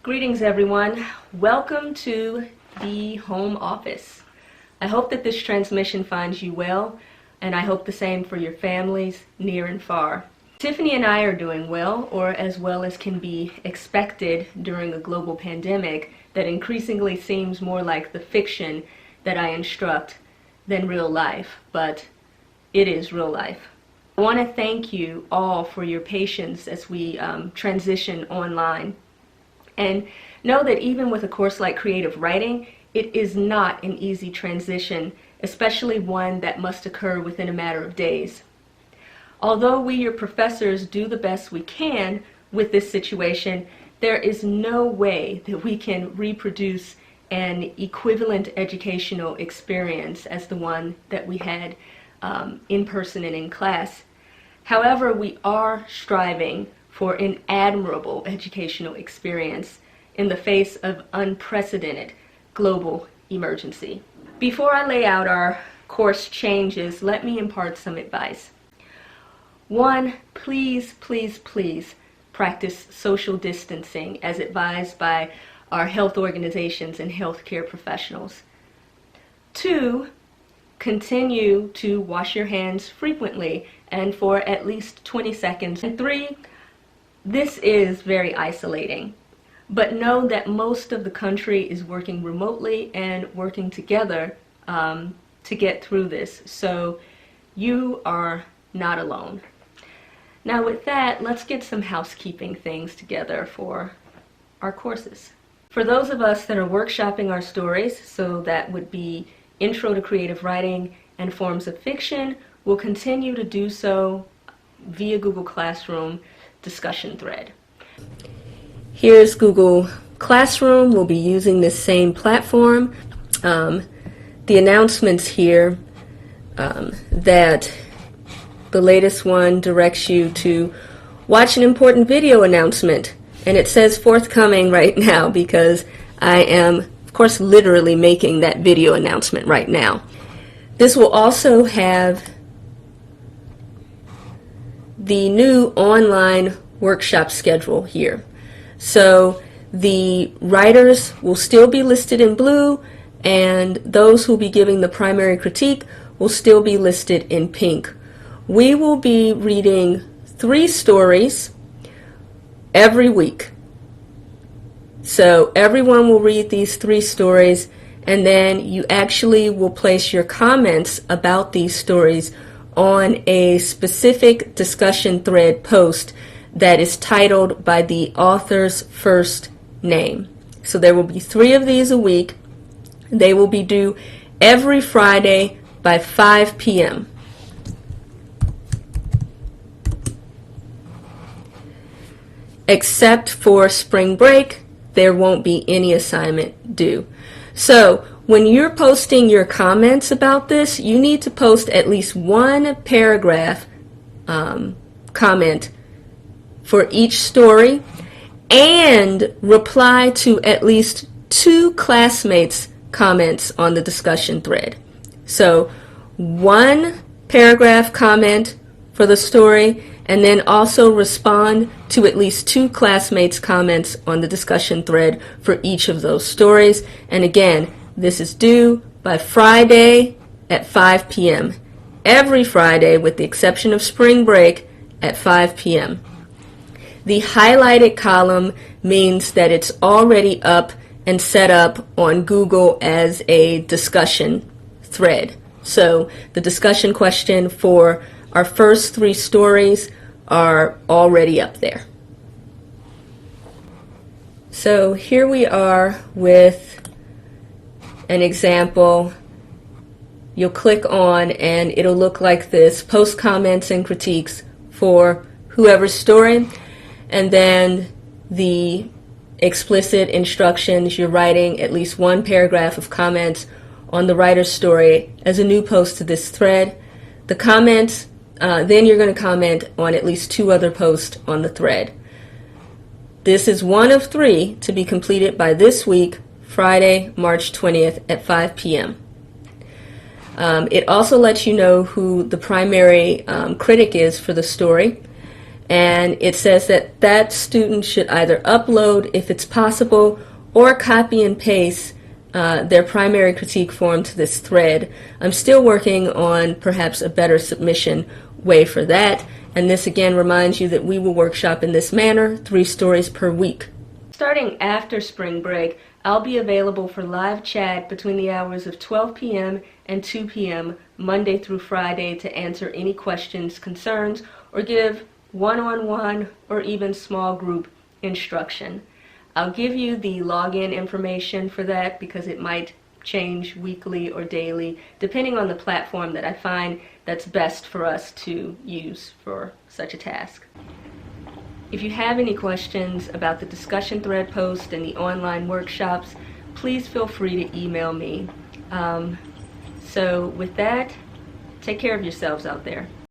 Greetings everyone. Welcome to the home office. I hope that this transmission finds you well, and I hope the same for your families near and far. Tiffany and I are doing as well as can be expected during a global pandemic that increasingly seems more like the fiction that I instruct than real life, but it is real life. I want to thank you all for your patience as we transition online. And know that even with a course like creative writing, it is not an easy transition, especially one that must occur within a matter of days. Although we, your professors, do the best we can with this situation, there is no way that we can reproduce an equivalent educational experience as the one that we had in person and in class. However, we are striving for an admirable educational experience in the face of unprecedented global emergency. Before I lay out our course changes, let me impart some advice. One, please, please, please practice social distancing as advised by our health organizations and healthcare professionals. Two, continue to wash your hands frequently and for at least 20 seconds. And three, this is very isolating, but know that most of the country is working remotely and working together to get through this, so you are not alone. Now with that, let's get some housekeeping things together for our courses. For those of us that are workshopping our stories, so that would be Intro to Creative Writing and Forms of Fiction, we'll continue to do so via Google Classroom discussion thread. Here's Google Classroom. We'll be using this same platform. The announcements here that the latest one directs you to watch an important video announcement, and it says forthcoming right now because I am, of course, literally making that video announcement right now. This will also have the new online workshop schedule here. So the writers will still be listed in blue, and those who will be giving the primary critique will still be listed in pink. We will be reading 3 stories every week. So everyone will read these 3 stories, and then you actually will place your comments about these stories on a specific discussion thread post that is titled by the author's first name. So there will be 3 of these a week. They will be due every Friday by 5 p.m. Except for spring break, there won't be any assignment due. So when you're posting your comments about this, you need to post at least 1 paragraph comment for each story and reply to at least 2 classmates' comments on the discussion thread. So 1 paragraph comment for the story, and then also respond to at least 2 classmates' comments on the discussion thread for each of those stories. And again, this is due by Friday at 5 p.m. Every Friday, with the exception of spring break, at 5 p.m. The highlighted column means that it's already up and set up on Google as a discussion thread. So the discussion question for our first 3 stories are already up there. So here we are with an example. You'll click on and it'll look like this: post comments and critiques for whoever's story, and then the explicit instructions. You're writing at least 1 paragraph of comments on the writer's story as a new post to this thread. The comments, then you're going to comment on at least 2 other posts on the thread. This is 1 of 3 to be completed by this week, Friday, March 20th at 5 p.m. It also lets you know who the primary critic is for the story, and it says that that student should either upload, if it's possible, or copy and paste their primary critique form to this thread. I'm still working on perhaps a better submission way for that, and this again reminds you that we will workshop in this manner 3 stories per week. Starting after spring break, I'll be available for live chat between the hours of 12 p.m. and 2 p.m. Monday through Friday to answer any questions, concerns, or give one-on-one or even small group instruction. I'll give you the login information for that because it might change weekly or daily depending on the platform that I find that's best for us to use for such a task. If you have any questions about the discussion thread post and the online workshops, please feel free to email me. So with that, take care of yourselves out there.